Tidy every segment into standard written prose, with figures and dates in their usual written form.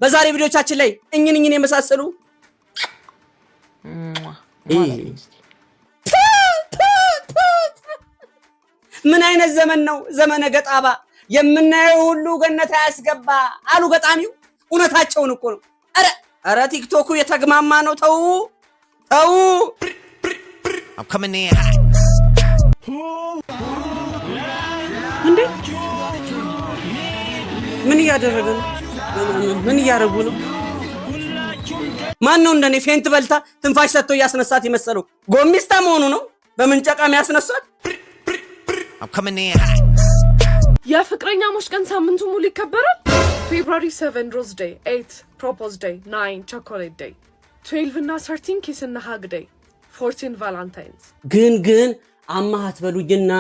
በዛሬ ቪዲዮቻችን ላይ እኝን የመሳሰሉ ምን አይነት ዘመን ነው? ዘመነ ገጣባ የምናየው ሁሉ ገነት ያስገባ አሉ ገጣሚው። እውነታቸውን እኮ ነው። አረ ቲክቶኩ የተግማማ ነው። ተው እንዴ ምን እያደረገ ነው? ምን እያደረጉ ነው? ማን ነው እንደኔ ፌንት በልታ ትንፋሽ ሰጥቶ እያስነሳት ይመስለው? ጎሚስታ መሆኑ ነው በምንጨቃም ያስነሳት። የፍቅረኛሞች ቀን ሳምንቱ ሙሉ ይከበራል። ፌብሩዋሪ 7 ሮዝ ዴይ፣ 8 ፕሮፖዝ ዴይ፣ 9 ቾኮሌት ዴይ፣ 12 እና 13 ኪስ እና ሃግ ዴይ፣ 14 ቫላንታይንስ። ግን አማሃት በሉኝና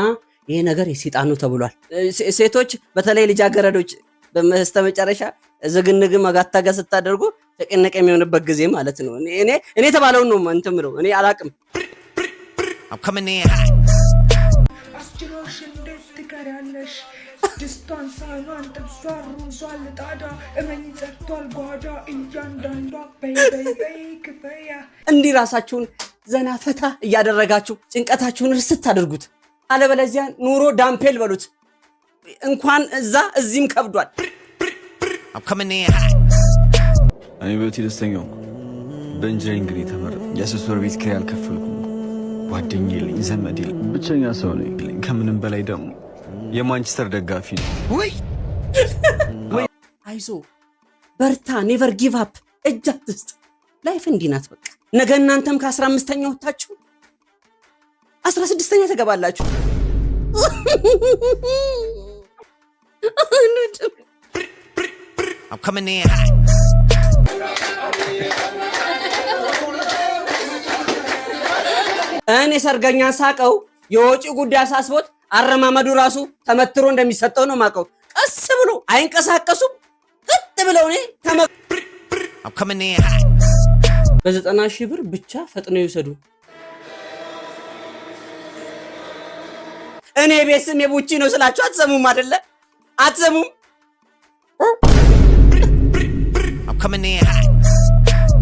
ይሄ ነገር የሰይጣን ነው ተብሏል። ሴቶች በተለይ ልጃገረዶች በመስተመጨረሻ ዝግንግ መጋታጋ ስታደርጉ ተቀነቀ የሚሆንበት ጊዜ ማለት ነው። እኔ ተባለውን ነው እንትን ብለው እኔ አላቅም። አስችሎሽ እንዴት ትቀሪያለሽ? ድስቷን ሳህኗን ጥብሷን ሩዟን ልጣዳ እመኝ ጸድቷል ጓዳ እያንዳንዷ በይ ክፈያ። እንዲህ ራሳችሁን ዘና ፈታ እያደረጋችሁ ጭንቀታችሁን ርስት አድርጉት። አለበለዚያ ኑሮ ዳምፔል በሉት። እንኳን እዛ እዚህም ከብዷል። እኔ በቲ ደስተኛው በእንጀራዬ ተመረጠ። የሶስት ወር ቤት ኪራይ አልከፈልኩም። ጓደኛ የለኝ፣ ዘመድ የለኝ፣ ብቸኛ ሰው ነኝ። ከምንም በላይ ደግሞ የማንቸስተር ደጋፊ ነው። አይዞ በርታ፣ ኔቨር ጊቭ አፕ፣ እጅ አትስጥ። ላይፍ እንዲህ ናት በቃ። ነገ እናንተም ከ15ኛ ወጣችሁ 16ኛ ተገባላችሁ። እኔ ሰርገኛን ሳቀው የወጪ ጉዳይ አሳስቦት አረማመዱ ራሱ ተመትሮ እንደሚሰጠው ነው ማቀው። ቀስ ብሎ አይንቀሳቀሱም። ቀጥ ብለው በ90,000 ብር ብቻ ፈጥነው ይወሰዱ። እኔ ቤት ስም የቡቺ ነው ስላችሁ አትሰሙም አይደለ? አትሰሙም?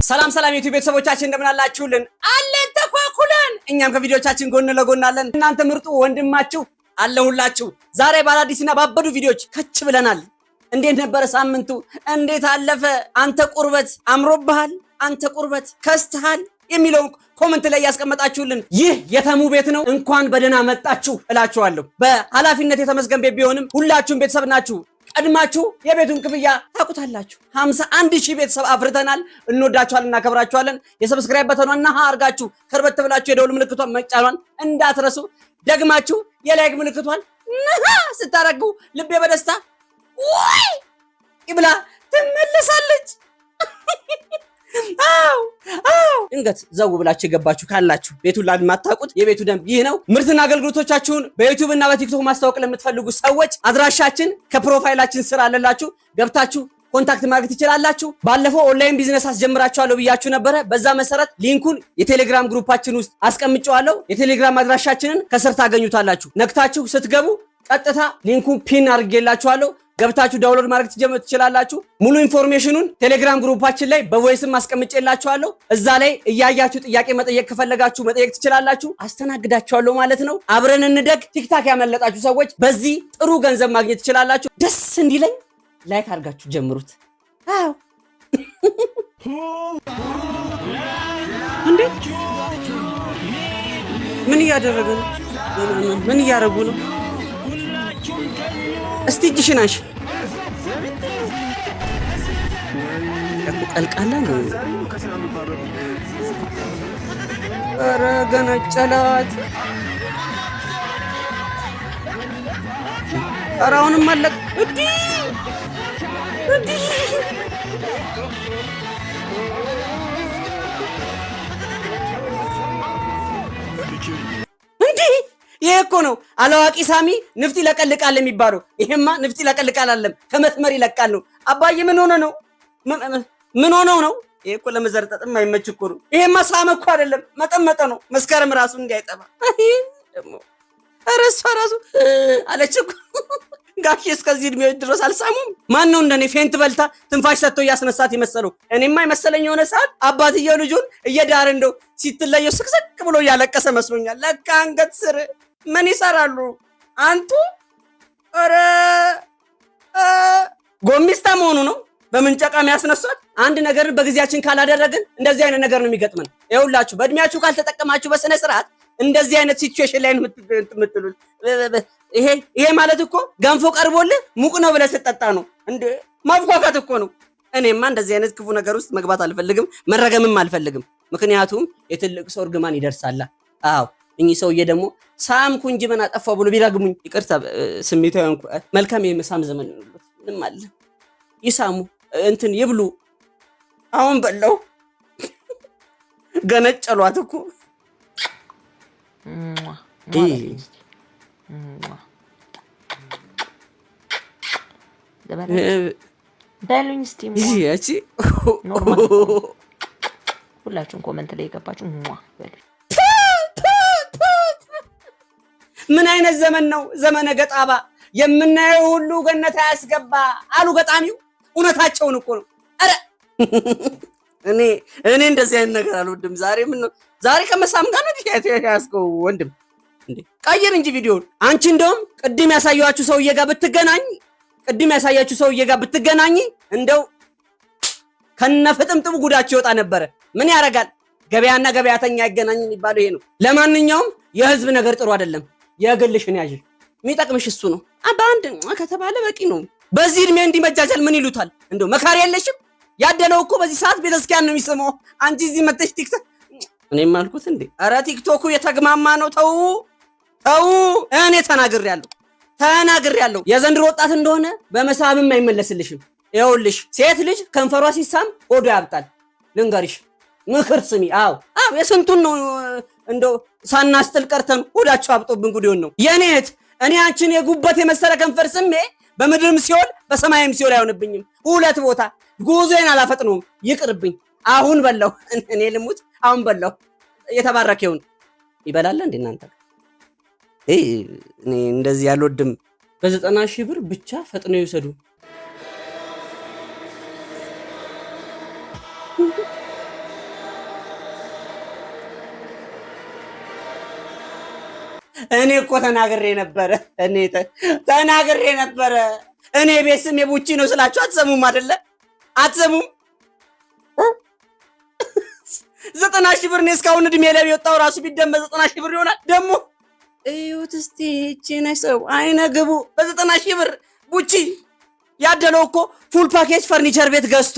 ሰላም ዩቲዩብ ቤተሰቦቻችን እንደምን አላችሁልን? አለን ተኳኩለን። እኛም ከቪዲዮቻችን ጎን ለጎን አለን። እናንተ ምርጡ ወንድማችሁ አለሁላችሁ። ዛሬ ባላዲስና ባበዱ ቪዲዮዎች ከች ብለናል። እንዴት ነበረ ሳምንቱ? እንዴት አለፈ? አንተ ቁርበት አምሮብሃል፣ አንተ ቁርበት ከስተሃል የሚለውን ኮሜንት ላይ ያስቀመጣችሁልን ይህ የተሙ ቤት ነው። እንኳን በደህና መጣችሁ እላችኋለሁ። በኃላፊነት የተመስገን ቤት ቢሆንም ሁላችሁም ቤተሰብ ናችሁ። ቀድማችሁ የቤቱን ክፍያ ታቁታላችሁ። 51,000 ቤተሰብ አፍርተናል። እንወዳችኋለን፣ እናከብራችኋለን። የሰብስክራይብ በተኗን ነሃ አርጋችሁ ከርበት ብላችሁ የደውል ምልክቷን መጫኗን እንዳትረሱ። ደግማችሁ የላይክ ምልክቷን ነሃ ስታረጉ ልቤ በደስታ ወይ ይብላ ትመለሳለች። አው እንገት ዘው ብላችሁ ገባችሁ ካላችሁ ቤቱን ላልማታውቁት የቤቱ ደንብ ይህ ነው። ምርትና አገልግሎቶቻችሁን በዩቲዩብ እና በቲክቶክ ማስተዋወቅ ለምትፈልጉ ሰዎች አድራሻችን ከፕሮፋይላችን ስር አለላችሁ። ገብታችሁ ኮንታክት ማድረግ ትችላላችሁ። ባለፈው ኦንላይን ቢዝነስ አስጀምራችኋለሁ ብያችሁ ነበረ። በዛ መሰረት ሊንኩን የቴሌግራም ግሩፓችን ውስጥ አስቀምጨዋለሁ። የቴሌግራም አድራሻችንን ከስር ታገኙታላችሁ። ነክታችሁ ስትገቡ ቀጥታ ሊንኩን ፒን አድርጌላችኋለሁ። ገብታችሁ ዳውንሎድ ማድረግ ትችላላችሁ። ሙሉ ኢንፎርሜሽኑን ቴሌግራም ግሩፓችን ላይ በቮይስም አስቀምጬላችኋለሁ። እዛ ላይ እያያችሁ ጥያቄ መጠየቅ ከፈለጋችሁ መጠየቅ ትችላላችሁ። አስተናግዳችኋለሁ ማለት ነው። አብረን እንደግ። ቲክታክ ያመለጣችሁ ሰዎች በዚህ ጥሩ ገንዘብ ማግኘት ትችላላችሁ። ደስ እንዲለኝ ላይክ አድርጋችሁ ጀምሩት። አዎ እንዴ ምን እያደረገ ነው? ምን እያደረጉ ነው? እስቲ እጅሽን አንሺ። ቀልቃላ ነው። ኧረ ገነጨላት። ኧረ አሁንም አለቅ። እንዴ ይሄ እኮ ነው አላዋቂ ሳሚ ንፍጥ ይለቀልቃል የሚባለው። ይሄማ ንፍጥ ይለቀልቃል አይደለም ከመስመር ይለቃል ነው። አባዬ ምን ሆነ ነው? ምን ሆነው ነው? ይሄ እኮ ለመዘርጠጥም አይመች እኮ ነው። ይሄማ ሳም እኮ አይደለም መጠመጠ ነው። መስከረም ራሱ እንዳይጠባ ደግሞ ኧረ እሷ ራሱ አለች እኮ ጋሽ እስከዚህ እድሜ ድረስ አልሳሙም። ማን ነው እንደኔ ፌንት በልታ ትንፋሽ ሰጥቶ ያስነሳት ይመስለው? እኔማ አይመሰለኝ የሆነ ሰዓት አባትየው ልጁን እየዳር እንደው ሲትለየው ስቅስቅ ብሎ ያለቀሰ መስሎኛል። ለካ አንገት ስር ምን ይሰራሉ አንቱ? ኧረ ጎሚስታ መሆኑ ነው በምንጨቃ የሚያስነሷት። አንድ ነገር በጊዜያችን ካላደረግን እንደዚህ አይነት ነገር ነው የሚገጥመን። ይኸውላችሁ በእድሜያችሁ ካልተጠቀማችሁ በስነ ስርዓት እንደዚህ አይነት ሲቹዌሽን ላይ የምትሉት ይሄ ማለት እኮ ገንፎ ቀርቦልህ ሙቅ ነው ብለህ ስትጠጣ ነው እንዴ? ማብኳካት እኮ ነው። እኔማ እንደዚህ አይነት ክፉ ነገር ውስጥ መግባት አልፈልግም፣ መረገምም አልፈልግም። ምክንያቱም የትልቅ ሰው እርግማን ይደርሳል። አዎ እኚህ ሰውዬ ደግሞ ሳምኩ እንጂ ምን አጠፋው ብሎ ቢረግሙኝ ይቅርታ ስሜታዊ እንኳ መልካም የመሳም ዘመን ነው። ምንም አለ ይሳሙ እንትን ይብሉ። አሁን በለው ገነጨሏት እኮ በሉኝ እስቲ እሺ። ሁላችሁም ኮሜንት ላይ ገባችሁ በሉኝ። ምን አይነት ዘመን ነው? ዘመነ ገጣባ የምናየው ሁሉ ገነት አያስገባ አሉ ገጣሚው። እውነታቸውን እኮ ነው። አረ እኔ እንደዚህ አይነት ነገር አልወድም። ዛሬ ከመሳም ጋር ነው ያስከው ወንድም እንዴ? ቀይር እንጂ ቪዲዮውን። አንቺ እንደውም ቅድም ያሳያችሁ ሰውዬ ጋር ብትገናኝ እንደው ከነፍጥምጥም ጉዳችሁ ይወጣ ነበረ። ምን ያረጋል ገበያና ገበያተኛ አይገናኝ የሚባለው ይሄ ነው። ለማንኛውም የህዝብ ነገር ጥሩ አይደለም። የግልሽን ያዥ የሚጠቅምሽ እሱ ነው። በአንድ ከተባለ በቂ ነው። በዚህ እድሜ እንዲመጃጃል ምን ይሉታል? እንደው መካሪ የለሽም? ያደለው እኮ በዚህ ሰዓት ቤተክርስቲያን ነው የሚሰማው። አንቺ እዚህ መጥተሽ ቲክቶክ እኔም አልኩት እንዴ? ኧረ ቲክቶኩ የተግማማ ነው። ተው እኔ ተናግሬያለሁ። የዘንድሮ ወጣት እንደሆነ በመሳብም አይመለስልሽም። ይኸውልሽ ሴት ልጅ ከንፈሯ ሲሳም ሆዷ ያብጣል። ልንገርሽ ምክር ስሚ። አዎ የስንቱን ነው እንደው ሳናስጥል ቀርተን ሆዳቸው አብጦብን ጉዴውን ነው የኔ እህት። እኔ አንቺን የጉበት የመሰለ ከንፈር ስሜ በምድርም ሲኦል በሰማይም ሲኦል አይሆንብኝም። ሁለት ቦታ ጉዞዬን አላፈጥነውም። ይቅርብኝ። አሁን በላው እኔ ልሙት። አሁን በላው። የተባረከውን ይበላል እንዴ እናንተ? እኔ እንደዚህ ያልወድም። በ90,000 ብር ብቻ ፈጥነው ይወሰዱ። እኔ እኮ ተናግሬ ነበረ። እኔ ቤት ስም የቡቺ ነው ስላችሁ አትሰሙም አይደለ? አትሰሙም? 90,000 ብር ነው እስካሁን እድሜ ላይ የወጣው። ራሱ ቢደመር 90,000 ብር ይሆናል። ደግሞ እዩት እስቲ እቺን ሰው አይነ ግቡ። በ90,000 ብር ቡቺ ያደለው እኮ ፉል ፓኬጅ ፈርኒቸር ቤት ገዝቶ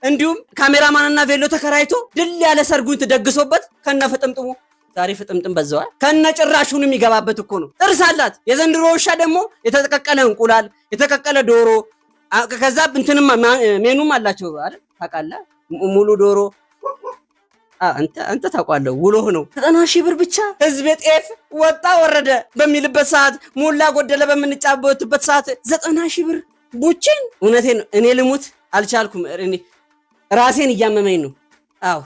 እንዲሁም ካሜራማንና ቬሎ ተከራይቶ ድል ያለ ሰርጉን ተደግሶበት ከነፍጥምጥሙ። ዛሬ ፍጥምጥም በዛዋል። ከነጭራሹን የሚገባበት እኮ ነው። ጥርስ አላት። የዘንድሮ ውሻ ደግሞ የተቀቀለ እንቁላል፣ የተቀቀለ ዶሮ፣ ከዛ እንትንም ሜኑም አላቸው አይደል? ታውቃለህ? ሙሉ ዶሮ አንተ ታውቃለህ። ውሎ ነው 90,000 ብር ብቻ። ህዝብ ጤፍ ወጣ ወረደ በሚልበት ሰዓት፣ ሞላ ጎደለ በምንጫወትበት ሰዓት 90,000 ብር ቡቺን። እውነቴን ነው። እኔ ልሙት አልቻልኩም። እኔ ራሴን እያመመኝ ነው። አዎ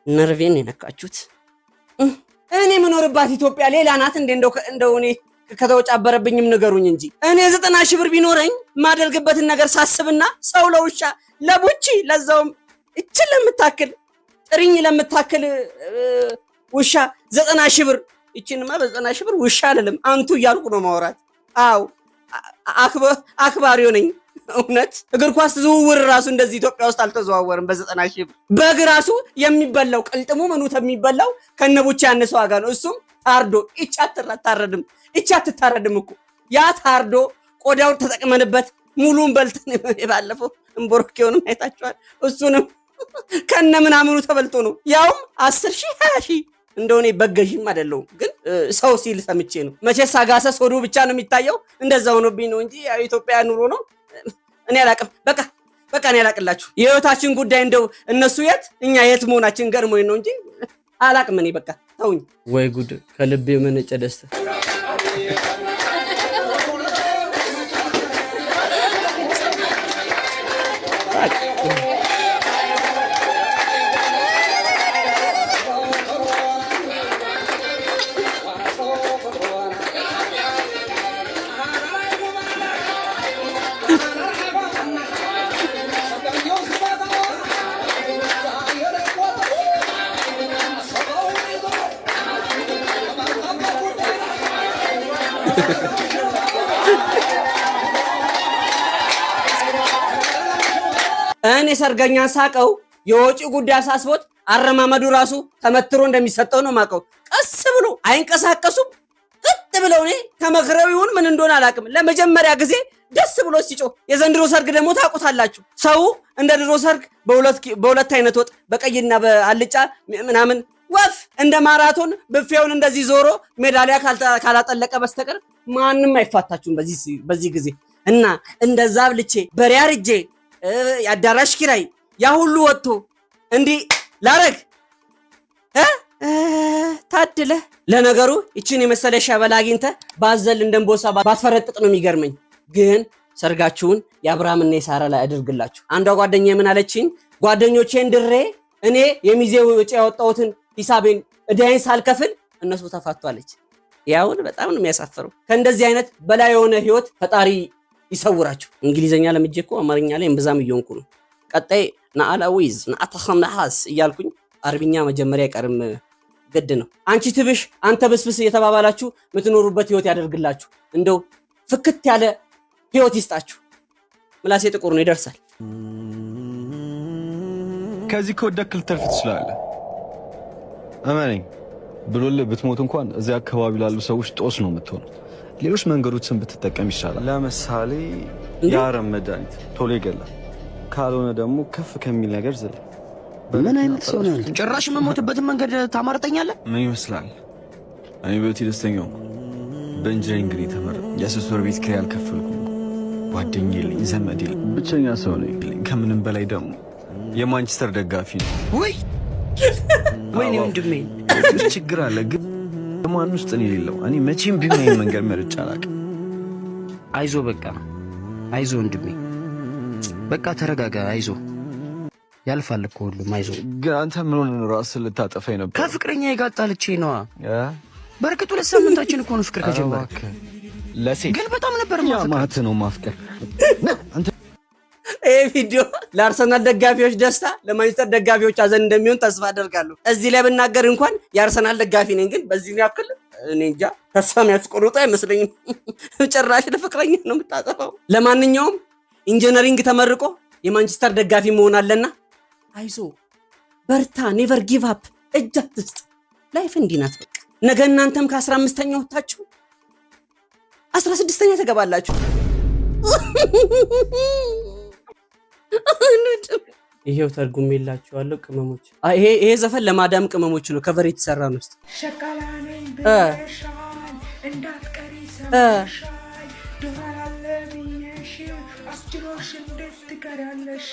ነርቬን የነካችሁት። እኔ የምኖርባት ኢትዮጵያ ሌላ ናት እንዴ? እንደው እኔ ከተወጫበረብኝም ንገሩኝ እንጂ እኔ 90,000 ብር ቢኖረኝ ማደርግበትን ነገር ሳስብና ሰው ለውሻ ለቡቺ ለዛውም እችን ለምታክል ጥሪኝ ለምታክል ውሻ 90,000 ብር። እችንማ በ90,000 ብር ውሻ አይደለም አንቱ እያልኩ ነው ማውራት። አዎ አክባሪው ነኝ። እውነት እግር ኳስ ዝውውር ራሱ እንደዚህ ኢትዮጵያ ውስጥ አልተዘዋወርም በ90,000 ብር። በግ ራሱ የሚበላው ቅልጥሙ ምኑት የሚበላው ከነቡቻ ያነሰ ዋጋ ነው። እሱም ታርዶ አትታረድም እኮ ያ ታርዶ ቆዳውን ተጠቅመንበት ሙሉን በልተን የባለፈው እንቦርኬውንም አይታችኋል። እሱንም ከነ ምናምኑ ተበልቶ ነው ያውም 10,000 20,000። እንደሆነ በገዥም አይደለሁም ግን ሰው ሲል ሰምቼ ነው። መቼስ አጋሰስ ሆዱ ብቻ ነው የሚታየው። እንደዛ ሆኖብኝ ነው እንጂ ያው ኢትዮጵያ ኑሮ ነው። እኔ አላቅም። በቃ እኔ አላቅላችሁ። የህይወታችን ጉዳይ እንደው እነሱ የት እኛ የት መሆናችን ገርሞኝ ነው እንጂ አላቅም። እኔ በቃ ተውኝ። ወይ ጉድ! ከልብ የመነጨ ደስታ። እኔ ሰርገኛን ሳቀው የወጪ ጉዳይ አሳስቦት አረማመዱ ራሱ ተመትሮ እንደሚሰጠው ነው ማቀው። ቀስ ብሎ አይንቀሳቀሱም ቀጥ ብለው እኔ ተመክረው ይሁን ምን እንደሆነ አላውቅም። ለመጀመሪያ ጊዜ ደስ ብሎ ሲጮህ የዘንድሮ ሰርግ ደግሞ ታውቁታላችሁ። ሰው እንደ ድሮ ሰርግ በሁለት አይነት ወጥ በቀይና በአልጫ ምናምን ወፍ እንደ ማራቶን ብፌውን እንደዚህ ዞሮ ሜዳሊያ ካላጠለቀ በስተቀር ማንም አይፋታችሁም በዚህ ጊዜ እና እንደዛ ብልቼ በሬ አርጄ የአዳራሽ ኪራይ ያ ሁሉ ወጥቶ እንዲህ ላረግ ታድለ። ለነገሩ ይችን የመሰለ ሸበላ አግኝተህ ባዘል እንደንቦሳ ባትፈረጥጥ ነው የሚገርመኝ። ግን ሰርጋችሁን የአብርሃምና የሳራ ላይ አድርግላችሁ። አንዷ ጓደኛዬ ምን አለችኝ? ጓደኞቼን ድሬ እኔ የሚዜው ወጪ ያወጣሁትን ሂሳቤን እዳይን ሳልከፍል እነሱ ተፋቷለች። ያውን በጣም ነው የሚያሳፍረው። ከእንደዚህ አይነት በላይ የሆነ ህይወት ፈጣሪ ይሰውራችሁ። እንግሊዘኛ ለምጄ እኮ አማርኛ ላይ እምብዛም እየሆንኩ ነው። ቀጣይ ናአላዊዝ ናአተኸምናሐስ እያልኩኝ አረብኛ መጀመሪያ አይቀርም ግድ ነው። አንቺ ትብሽ አንተ ብስብስ እየተባባላችሁ የምትኖሩበት ህይወት ያደርግላችሁ። እንደው ፍክት ያለ ህይወት ይስጣችሁ። ምላሴ ጥቁር ነው ይደርሳል። ከዚህ ከወደክ ልትተርፍ ትችላለህ። እመነኝ ብሎልህ ብትሞት እንኳን እዚያ አካባቢ ላሉ ሰዎች ጦስ ነው የምትሆነው። ሌሎች መንገዶችን ብትጠቀም ይሻላል። ለምሳሌ የአረም መድኃኒት ቶሎ ይገላል። ካልሆነ ደግሞ ከፍ ከሚል ነገር ዝል። ምን አይነት ሰው ነው? ጭራሽ የምሞትበትን መንገድ ታማርጠኛለህ? ምን ይመስላል? እኔ በህይወቴ ደስተኛ ሆንኩ። በኢንጂነሪንግ እንግዲህ ተመረቅኩ። የአስር ወር ቤት ኪራይ አልከፈልኩም። ጓደኛዬ የለኝ፣ ዘመድ የለኝ፣ ብቸኛ ሰው ነኝ። ከምንም በላይ ደግሞ የማንቸስተር ደጋፊ ነው። ወይ ወይኔ ወንድሜ ችግር አለ ግን ማን ውስጥ ነው የሌለው? እኔ መቼም ቢሆን ይሄን መንገድ መርጬ አላውቅም። አይዞ በቃ አይዞ ወንድሜ በቃ ተረጋጋ። አይዞ ያልፋል እኮ ሁሉም። አይዞ ግን አንተ ምን ሆነህ ነው ራስህ ልታጠፋኝ ነበር? ከፍቅረኛ የጋጣልቼ ነዋ። በርግጥ 2 ሳምንታችን እኮ ነው ፍቅር ከጀመረ። ለሴት ግን በጣም ነበር ማፍቀር ነው ማፍቀር። ይሄ ቪዲዮ ለአርሰናል ደጋፊዎች ደስታ፣ ለማንቸስተር ደጋፊዎች ሀዘን እንደሚሆን ተስፋ አደርጋለሁ። እዚህ ላይ ብናገር እንኳን የአርሰናል ደጋፊ ነኝ፣ ግን በዚህ ያክል እኔ እንጃ ተስፋ የሚያስቆርጥ አይመስለኝም። ጭራሽ ለፍቅረኛ ነው የምታጠፋው። ለማንኛውም ኢንጂነሪንግ ተመርቆ የማንቸስተር ደጋፊ መሆን አለና አይዞ በርታ፣ ኔቨር ጊቭ አፕ፣ እጅ አትስጥ። ላይፍ እንዲህ ናት በቃ። ነገ እናንተም ከ15ኛ ወጣችሁ 16ኛ ተገባላችሁ። ይሄው ተርጉሜላችኋለሁ ቅመሞች። ይሄ ዘፈን ለማዳም ቅመሞች ነው ከቨር የተሰራ ነው። እስቲ ሸቃላ ነኝ ብለሻል እንዳትቀሪ ሰምተሻል። ዶላር አለ ብዬሽ አስችሎሽ እንዴት ትቀሪያለሽ?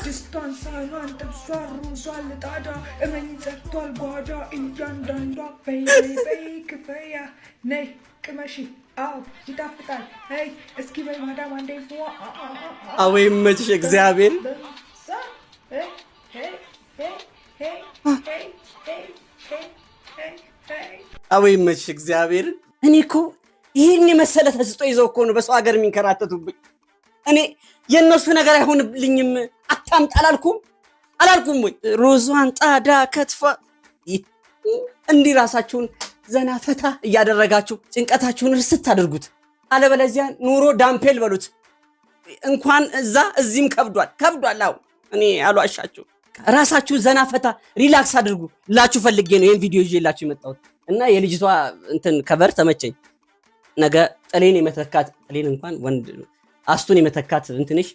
ድስቷን ሳህኗን ጥብሷን ሩዟን ልጣዳ እመኝ ጸድቷል ጓዳ እያንዳንዷ። በይ በይ በይ ክፈያ ነይ ቅመሺ አው ይጣፍጣል። አይ እስኪ በይ ማዳም አንዴ ፏ አወይ መችሽ እግዚአብሔር። አወይ መችሽ እግዚአብሔር። እኔ እኮ ይሄን የመሰለ ተስጦ ይዘው እኮ ነው በሰው ሀገር የሚንከራተቱብኝ። እኔ የነሱ ነገር አይሆንልኝም አታምጣ አላልኩም ወይ? ሩዟን ጣዳ ከትፋ እንዲህ ራሳችሁን ዘና ፈታ እያደረጋችሁ ጭንቀታችሁን ርስት አድርጉት። አለበለዚያ ኑሮ ዳምፔል በሉት። እንኳን እዛ እዚህም ከብዷል። አው እኔ አልዋሻችሁ። ራሳችሁ ዘና ፈታ ሪላክስ አድርጉ ላችሁ ፈልጌ ነው ይሄን ቪዲዮ ይዤላችሁ የመጣሁት። እና የልጅቷ እንትን ከቨር ተመቸኝ። ነገ ጥሌን እንኳን ወንድ አስቱን የመተካት እንትንሽ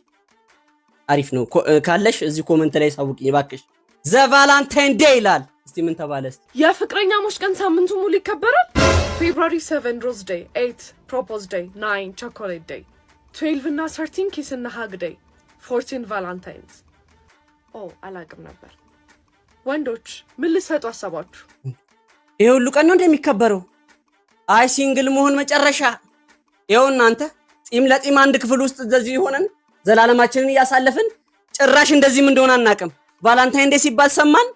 አሪፍ ነው ካለሽ እዚህ ኮሜንት ላይ ሳውቅኝ እባክሽ። ዘ ቫላንታይን ዴይ ይላል። እስቲ ምን ተባለ? እስቲ የፍቅረኛሞች ቀን ሳምንቱ ሙሉ ይከበራል። ፌብሩዋሪ 7 ሮዝ ዴይ፣ 8 ፕሮፖዝ ዴይ፣ 9 ቾኮሌት ዴይ፣ 12 እና 13 ኪስ እና ሃግ ዴይ፣ 14 ቫላንታይንስ። አላቅም ነበር። ወንዶች ምን ልሰጡ አሰባችሁ? ይሄ ሁሉ ቀን ነው እንደሚከበረው? አይ ሲንግል መሆን መጨረሻ። ይኸው እናንተ ጺም ለጺም አንድ ክፍል ውስጥ እንደዚህ ሆነን ዘላለማችንን እያሳለፍን ጭራሽ እንደዚህም እንደሆነ አናቅም። ቫላንታይን ዴይ ሲባል ሰማን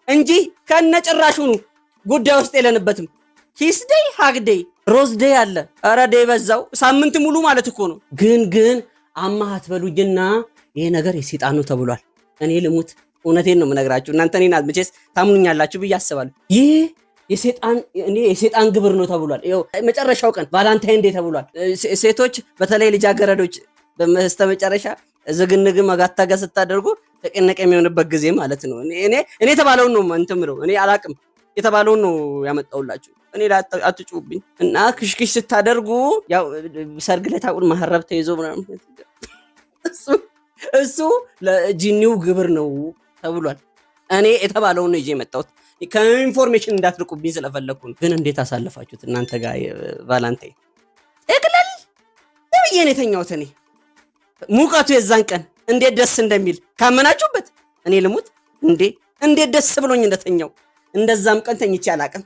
እንጂ ከነ ጭራሹኑ ጉዳይ ውስጥ የለንበትም። ኪስ ዴይ፣ ሃግ ዴይ፣ ሮዝ ዴይ አለ። ኧረ ዴይ በዛው ሳምንት ሙሉ ማለት እኮ ነው። ግን አማሃት በሉኝና ይሄ ነገር የሰይጣን ነው ተብሏል። እኔ ልሙት እውነቴን ነው የምነግራችሁ። እናንተ እኔን መቼስ ታምኑኛላችሁ ብዬ አስባለሁ። ይህ የሰይጣን ግብር ነው ተብሏል። ይኸው መጨረሻው ቀን ቫላንታይን ዴይ ተብሏል። ሴቶች በተለይ ልጃገረዶች በመጨረሻ ዝግንግ መጋታጋ ስታደርጉ ተቀነቀ የሚሆንበት ጊዜ ማለት ነው። እኔ የተባለውን ነው እንትምረው እኔ አላቅም የተባለውን ነው ያመጣውላችሁ። እኔ አትጩብኝ እና ክሽክሽ ስታደርጉ ያው ሰርግ ለታቁን ማህረብ ተይዞ ምናምን እሱ ለጂኒው ግብር ነው ተብሏል። እኔ የተባለውን ነው ይዤ የመጣሁት ከኢንፎርሜሽን እንዳትርቁብኝ ስለፈለኩ ነው። ግን እንዴት አሳለፋችሁት እናንተ ጋር ቫላንታይን? እቅለል ለምን የተኛሁት እኔ ሙቀቱ የዛን ቀን እንዴት ደስ እንደሚል ካመናችሁበት እኔ ልሙት እንዴት ደስ ብሎኝ እንደተኛው እንደዛም ቀን ተኝቼ አላቅም።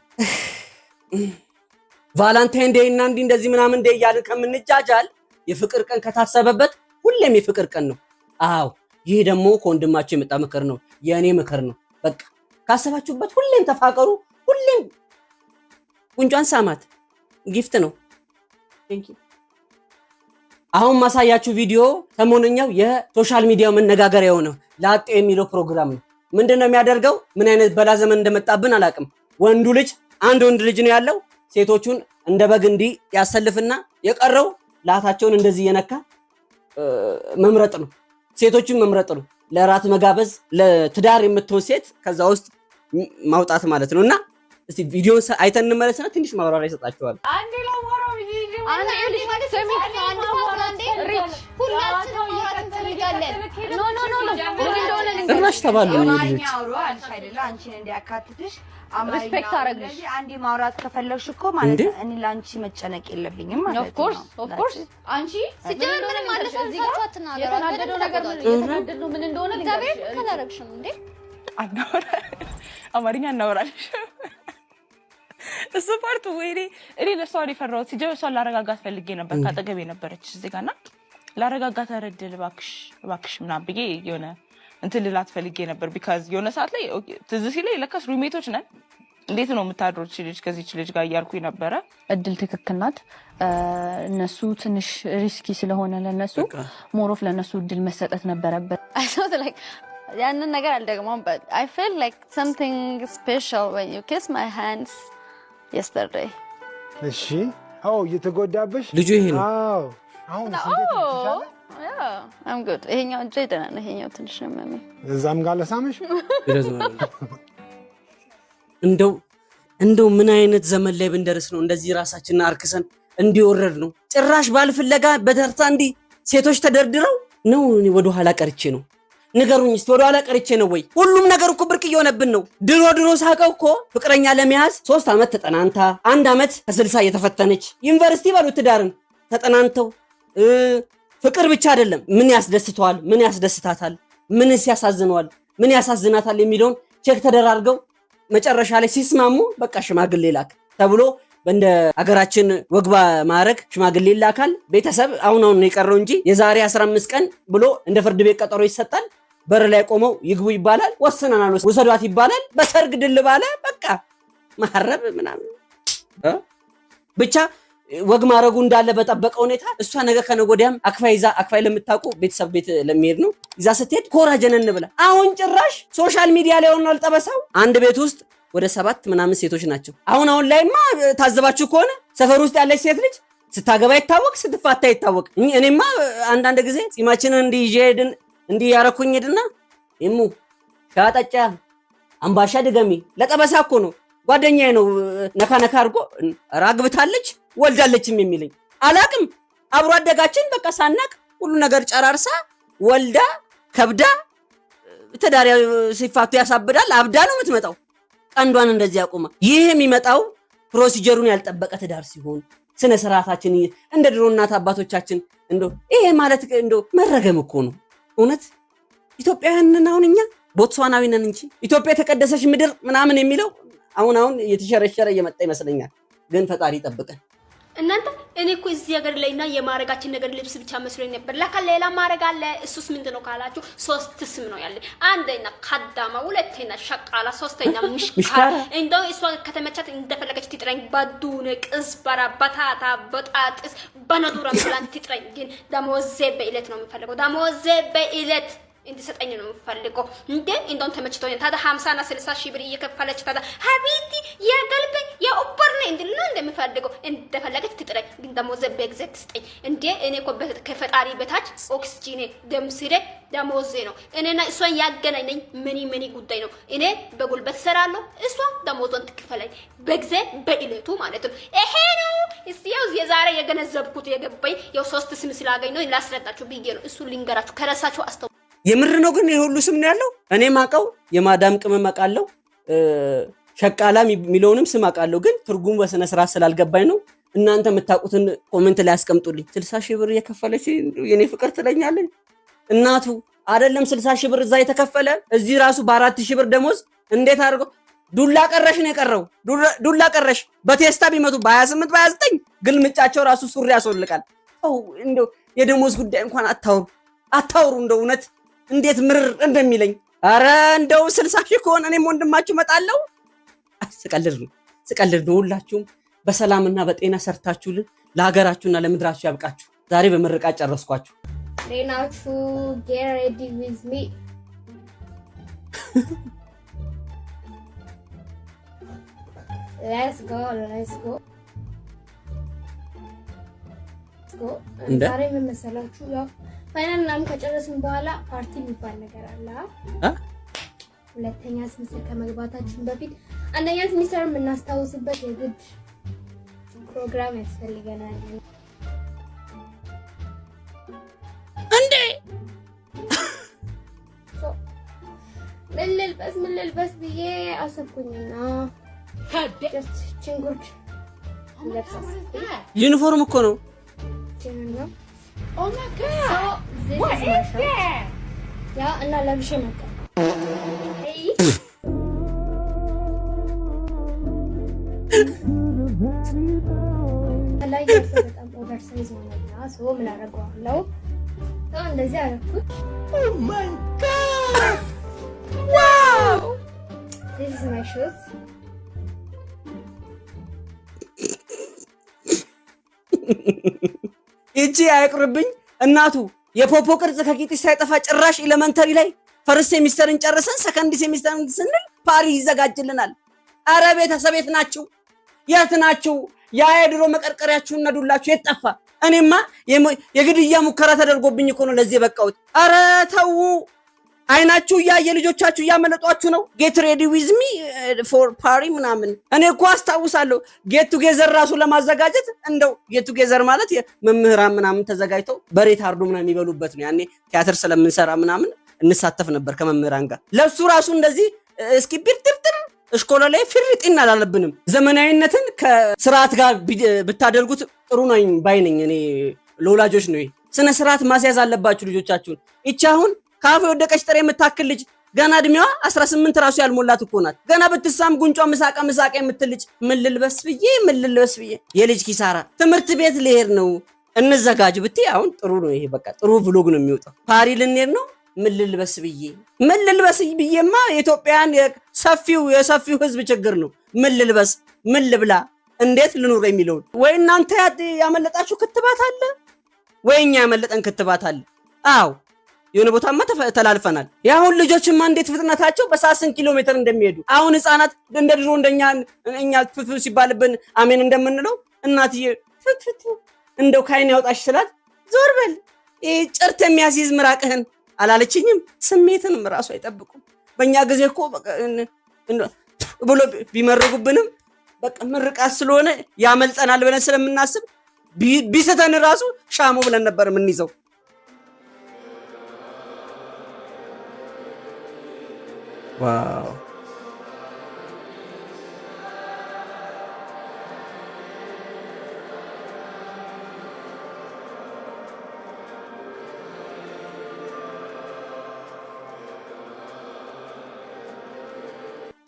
ቫላንታይን ዴይ እና እንደዚህ ምናምን ዴይ እያልን ከምንጃጃል የፍቅር ቀን ከታሰበበት ሁሌም የፍቅር ቀን ነው። አዎ ይሄ ደግሞ ከወንድማችሁ የመጣ ምክር ነው፣ የእኔ ምክር ነው። በቃ ካሰባችሁበት ሁሌም ተፋቀሩ፣ ሁሌም ጉንጯን ሳማት፣ ጊፍት ነው። አሁን ማሳያችሁ ቪዲዮ ሰሞኑኛው የሶሻል ሚዲያው መነጋገሪያ የሆነው ላጤ የሚለው ፕሮግራም ነው። ምንድነው የሚያደርገው? ምን አይነት በላ ዘመን እንደመጣብን አላቅም። ወንዱ ልጅ አንድ ወንድ ልጅ ነው ያለው። ሴቶቹን እንደ በግ እንዲህ ያሰልፍና የቀረው ላታቸውን እንደዚህ የነካ መምረጥ ነው። ሴቶቹን መምረጥ ነው። ለራት መጋበዝ፣ ለትዳር የምትሆን ሴት ከዛ ውስጥ ማውጣት ማለት ነውና እስቲ ቪዲዮን አይተን እንመለስና ትንሽ ማብራሪያ ይሰጣችኋል። አንዴ ለወራው አንዴ ልጅ ማለት ሰሚት አንድ አንዴ ሪች ሁላችንም ማውራት እንፈልጋለን። ኖ እራሽ ተባሉ ነው ልጅ አንቺን እንዲያካትትሽ ሪስፔክት አረግልሽ። አንዴ ማውራት ከፈለግሽ እኮ ማለት እኔ ላንቺ መጨነቅ የለብኝም ማለት ነው። ኦፍ ኮርስ አንቺ ሲጀመር ምንም ማለት ነው። እዚህ ጋር ተናገረ የተናደደው ነገር የተናደደው ምን እንደሆነ ልንገርሽ። ከላረግሽ ነው እንዴ አናወራ አማርኛ እናወራለሽ። እሱ ፓርቱ ወይኔ እኔ ለሷ የፈራሁት ሲጀመር እሷን ላረጋጋት ፈልጌ ነበር። ካጠገቤ ነበረች እዚህ ጋርና ላረጋጋት አረድል እባክሽ ምናምን ብዬ የሆነ እንትን ልላት ፈልጌ ነበር። ቢካዝ የሆነ ሰዓት ላይ ትዝ ሲለኝ ለካስ ሩሜቶች ነን፣ እንዴት ነው የምታድሩት ልጅ ከዚህች ልጅ ጋር እያልኩኝ ነበረ። እድል ትክክል ናት። እነሱ ትንሽ ሪስኪ ስለሆነ ለነሱ ሞሮፍ ለነሱ እድል መሰጠት ነበረበት። ያንን ነገር አልደግሞም but I feel like something special when you kiss my hands yesterday. እሺ አው እየተጎዳበሽ ልጁ ይሄ ነው። አው አሁን ሲገኝ yeah I'm good. ይሄኛው እንጂ ደህና ነው። ይሄኛው ትንሽ ነው ማለት እዛም ጋር ለሳመሽ እንደው ምን አይነት ዘመን ላይ ብንደርስ ነው እንደዚህ ራሳችንን አርክሰን እንዲወረድ ነው? ጭራሽ ባልፍለጋ በተርታ እንዲ ሴቶች ተደርድረው ነው። ወደ ኋላ ቀርቼ ነው ንገሩኝ እስቲ፣ ወደ ኋላ ቀርቼ ነው ወይ? ሁሉም ነገር እኮ ብርቅ እየሆነብን ነው። ድሮ ሳቀው እኮ ፍቅረኛ ለመያዝ 3 ዓመት ተጠናንታ 1 ዓመት ከ60 እየተፈተነች ዩኒቨርሲቲ ባሉት ትዳርን ተጠናንተው ፍቅር ብቻ አይደለም ምን ያስደስተዋል፣ ምን ያስደስታታል፣ ምን ያሳዝነዋል፣ ምን ያሳዝናታል የሚለውን ቼክ ተደራርገው መጨረሻ ላይ ሲስማሙ በቃ ሽማግሌ ላክ ተብሎ በእንደ ሀገራችን ወግባ ማረግ ሽማግሌ ላካል። ቤተሰብ አሁን ነው የቀረው እንጂ የዛሬ 15 ቀን ብሎ እንደ ፍርድ ቤት ቀጠሮ ይሰጣል። በር ላይ ቆመው ይግቡ ይባላል። ወሰናናል ወሰዷት ይባላል። በሰርግ ድል ባለ በቃ ማሐረብ ምናምን ብቻ ወግ ማረጉ እንዳለ በጠበቀ ሁኔታ እሷ ነገ ከነጎዲያም አክፋይ ለምታውቁ ቤተሰብ ቤት ለሚሄድ ነው ይዛ ስትሄድ ኮራ ጀነን ብላ አሁን ጭራሽ ሶሻል ሚዲያ ላይ ሆኗል ጠበሳው። አንድ ቤት ውስጥ ወደ 7 ምናምን ሴቶች ናቸው። አሁን ላይማ ታዘባችሁ ከሆነ ሰፈር ውስጥ ያለች ሴት ልጅ ስታገባ ይታወቅ፣ ስትፋታ ይታወቅ። እኔማ አንዳንድ ጊዜ ጺማችንን እንዲይሄድን እንዲያረኩኝ ሄድና ይሙ ሻጣጫ አምባሻ ድገሚ ለጠበሳ እኮ ነው። ጓደኛዬ ነው ነካ አድርጎ ራግብታለች ወልዳለችም የሚለኝ አላቅም። አብሮ አደጋችን በቃ ሳናቅ ሁሉ ነገር ጨራርሳ ወልዳ ከብዳ ተዳሪያ ሲፋቱ ያሳብዳል። አብዳ ነው የምትመጣው ቀንዷን እንደዚህ ያቆማ። ይሄ የሚመጣው ፕሮሲጀሩን ያልጠበቀ ትዳር ሲሆን ስነ ስርዓታችን እንደ ድሮ እናት አባቶቻችን ይሄ ማለት መረገም እኮ ነው። እውነት ኢትዮጵያውያንን አሁን እኛ ቦትስዋናዊ ነን እንጂ ኢትዮጵያ የተቀደሰች ምድር ምናምን የሚለው አሁን እየተሸረሸረ እየመጣ ይመስለኛል። ግን ፈጣሪ ይጠብቀን። እናንተ እኔ እኮ እዚህ ሀገር ላይና የማረጋችን ነገር ልብስ ብቻ መስሎኝ ነበር። ለካ ሌላ ማረግ አለ። እሱስ ምንድነው ካላችሁ 3 ስም ነው ያለ። አንደኛ ካዳማ፣ ሁለተኛ ሸቃላ፣ ሶስተኛ ምሽካር። እንደው እሷ ከተመቻት እንደፈለገች ትጥረኝ። ባዱነ ቅዝበራ፣ በታታ፣ በጣጥስ፣ በነዱራ ብላን ትጥረኝ። ግን ደሞዜ በእለት ነው የሚፈልገው። ደሞዜ በእለት እንድሰጠኝ ነው የምፈልገው። እንዴ እንደውም ተመችቶኝ ታዲያ 50 እና 60 ሺህ ብር እየከፈለች ታዲያ ሀቢቲ የገልበኝ የኡበር ነው እንድልና እንደምፈልገው እንደፈለገች ትጥረኝ፣ ግን ደግሞ ዘበግ ዘክ ስጠኝ። እንዴ እኔ እኮ ከፈጣሪ በታች ኦክሲጂኔ ደምስሬ ደሞዜ ነው። እኔና እሷን ያገናኘኝ ምን ጉዳይ ነው? እኔ በጉልበት ሰራለሁ፣ እሷ ደሞዟን ትክፈለኝ በጊዜ በእለቱ ማለት ነው። ይሄ ነው እስቲያው የዛሬ የገነዘብኩት የገባኝ ያው 3 ስም ስላገኝ ነው ላስረዳችሁ ብዬ ነው። እሱ ልንገራችሁ ከረሳችሁ አስተው የምር ነው ግን የሁሉ ስም ነው ያለው። እኔ ማቀው የማዳም ቅመም አቃለው ሸቃላ የሚለውንም ስም አቃለው፣ ግን ትርጉሙ በስነ ስርዓት ስላልገባኝ ነው። እናንተ የምታውቁትን ኮሜንት ላይ አስቀምጡልኝ። 60 ሺህ ብር እየከፈለች የኔ ፍቅር ትለኛለች እናቱ። አይደለም 60 ሺህ ብር እዛ የተከፈለ እዚህ ራሱ በ4 ሺህ ብር ደሞዝ እንዴት አድርጎ ዱላ ቀረሽ ነው የቀረው። ዱላ ቀረሽ በቴስታ ቢመቱ በ28 በ29 ግልምጫቸው ራሱ ሱሪ ያስወልቃል። እንደው የደሞዝ ጉዳይ እንኳን አታውሩ እንደው እውነት እንዴት ምርር እንደሚለኝ። አረ እንደው 60 ሺህ ከሆነ እኔም ወንድማችሁ መጣለው። ስቀልድ ነው። ሁላችሁም በሰላምና በጤና ሰርታችሁልን ለሀገራችሁና ለምድራችሁ ያብቃችሁ። ዛሬ በምርቃት ጨረስኳችሁ። ሌናችሁ get ready with me let's go ዛሬ ምን መሰላችሁ ያው ፋይናል ምናምን ከጨረስን በኋላ ፓርቲ የሚባል ነገር አለ። ሁለተኛ ሴሚስተር ከመግባታችን በፊት አንደኛ ሴሚስተር የምናስታውስበት የግድ ፕሮግራም ያስፈልገናል። እንዴ ምን ልልበስ ብዬ አሰብኩኝና ጀስት ችንጉርድ ለብሳስ ዩኒፎርም እኮ ነው። Oh my god! So, this what is my shirt. That? Yeah, and I love you. Hey. I like it but I'm oversized now. So, I'm gonna go now. So, and this is oh my god! Wow! This is my shoes. እጂ አይቅርብኝ እናቱ። የፖፖ ቅርጽ ከቂጥሽ ሳይጠፋ ጭራሽ ኤሌመንተሪ ላይ ፈርስት ሴሚስተርን ጨርሰን ሰከንድ ሴሚስተርን ስንል ፓሪ ይዘጋጅልናል። አረ ቤተሰብ የት ናችሁ? የት ናችሁ? ያ የድሮ መቀርቀሪያችሁና ዱላችሁ የት ጠፋ? እኔማ የግድያ ሙከራ ተደርጎብኝ እኮ ነው ለዚህ የበቃሁት። አረ ተው፣ አይናችሁ እያየ ልጆቻችሁ እያመለጧችሁ ነው። ጌት ሬዲ ዊዝ ሚ ፎር ፓሪ ምናምን። እኔ እኮ አስታውሳለሁ ጌት ቱጌዘር ራሱ ለማዘጋጀት እንደው ጌት ቱጌዘር ማለት የመምህራን ምናምን ተዘጋጅተው በሬት አርዶ ምናምን የሚበሉበት ነው። ያኔ ቲያትር ስለምንሰራ ምናምን እንሳተፍ ነበር ከመምህራን ጋር። ለሱ ራሱ እንደዚህ እስኪ ቢርትርትር እሽኮላ ላይ ፍርጥና አላለብንም። ዘመናዊነትን ከስርዓት ጋር ብታደርጉት ጥሩ ነው ባይነኝ። እኔ ለወላጆች ነው ስነ ስርዓት ማስያዝ አለባችሁ ልጆቻችሁን። ይቺ አሁን ካፌ ወደቀች ጥሬ የምታክል ልጅ ገና እድሜዋ 18 ራሱ ያልሞላት እኮ ናት። ገና ብትሳም ጉንጯ ምሳቃ የምትልጅ ምን ልልበስ ብዬ የልጅ ኪሳራ። ትምህርት ቤት ልሄድ ነው እንዘጋጅ ብትይ አሁን ጥሩ ነው። ይሄ በቃ ጥሩ ብሎግ ነው የሚወጣው። ፓሪ ልንሄድ ነው ምን ልልበስ ብዬማ የኢትዮጵያን የሰፊው ህዝብ ችግር ነው። ምን ልልበስ ምን ልብላ እንዴት ልኑር የሚለው ወይ እናንተ ያመለጣችሁ ክትባት አለ ወይ እኛ ያመለጠን ክትባት አለ። አዎ የሆነ ቦታማ ተላልፈናል። ያሁን ልጆችማ እንዴት ፍጥነታቸው በ8 ኪሎ ሜትር እንደሚሄዱ አሁን ህፃናት እንደ ድሮ እኛ ፍፍ ሲባልብን አሜን እንደምንለው እናትዬ ፍፍ እንደው ካይን ያውጣሽ ስላት ዞር በል ጭርት የሚያስይዝ ምራቅህን አላለችኝም። ስሜትንም ራሱ አይጠብቁም። በእኛ ጊዜ እኮ ብሎ ቢመርጉብንም በቃ ምርቃት ስለሆነ ያመልጠናል ብለን ስለምናስብ ቢስተን ራሱ ሻሞ ብለን ነበር የምንይዘው። ዋው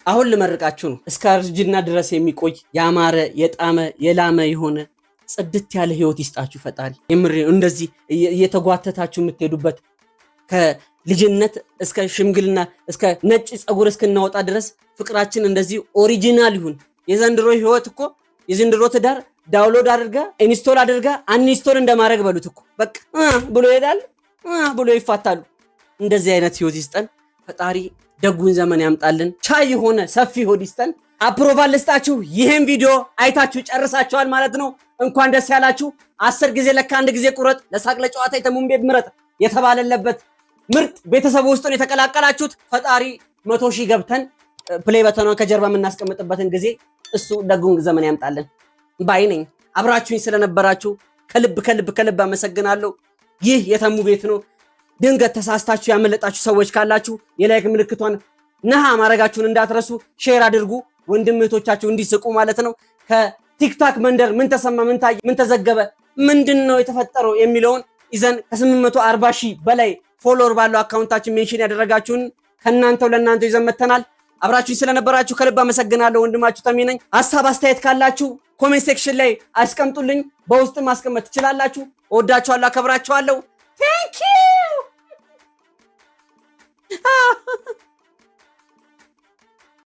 አሁን ልመርቃችሁ ነው። እስከ እርጅና ድረስ የሚቆይ ያማረ የጣመ የላመ የሆነ ጽድት ያለ ህይወት ይስጣችሁ ፈጣሪ። የምር እንደዚህ እየተጓተታችሁ የምትሄዱበት ከልጅነት እስከ ሽምግልና እስከ ነጭ ጸጉር እስክናወጣ ድረስ ፍቅራችን እንደዚህ ኦሪጂናል ይሁን። የዘንድሮ ህይወት እኮ የዘንድሮ ትዳር ዳውንሎድ አድርጋ ኢንስቶል አድርጋ አንኢንስቶል እንደማድረግ በሉት እኮ በቃ ብሎ ይሄዳል ብሎ ይፋታሉ። እንደዚህ አይነት ህይወት ይስጠን ፈጣሪ። ደጉን ዘመን ያምጣልን። ቻይ የሆነ ሰፊ ሆድ ይስጠን። አፕሮቫል ልስጣችሁ። ይህን ቪዲዮ አይታችሁ ጨርሳችኋል ማለት ነው። እንኳን ደስ ያላችሁ። 10 ጊዜ ለካ አንድ ጊዜ ቁረጥ፣ ለሳቅ ለጨዋታ የተሙን ቤት ምረጥ የተባለለበት ምርጥ ቤተሰብ ውስጥ ነው የተቀላቀላችሁት። ፈጣሪ 100 ሺህ ገብተን ፕሌይ በተኗን ከጀርባ የምናስቀምጥበትን ጊዜ እሱ ደጉን ዘመን ያምጣልን ባይ ነኝ። አብራችሁኝ ስለነበራችሁ ከልብ ከልብ ከልብ አመሰግናለሁ። ይህ የተሙ ቤት ነው። ድንገት ተሳስታችሁ ያመለጣችሁ ሰዎች ካላችሁ የላይክ ምልክቷን ነሃ ማድረጋችሁን እንዳትረሱ። ሼር አድርጉ፣ ወንድም እህቶቻችሁ እንዲስቁ ማለት ነው። ከቲክታክ መንደር ምን ተሰማ፣ ምን ታየ፣ ምን ተዘገበ፣ ምንድነው የተፈጠረው የሚለውን ይዘን ከ840 ሺህ በላይ ፎሎወር ባለው አካውንታችን ሜንሽን ያደረጋችሁን ከናንተው ለናንተው ይዘን መተናል። አብራችሁኝ ስለነበራችሁ ከልብ አመሰግናለሁ። ወንድማችሁ ተሚ ነኝ። ሐሳብ አስተያየት ካላችሁ ኮሜንት ሴክሽን ላይ አስቀምጡልኝ፣ በውስጥ ማስቀመጥ ትችላላችሁ። እወዳችኋለሁ፣ አከብራችኋለሁ። ቴንክ ዩ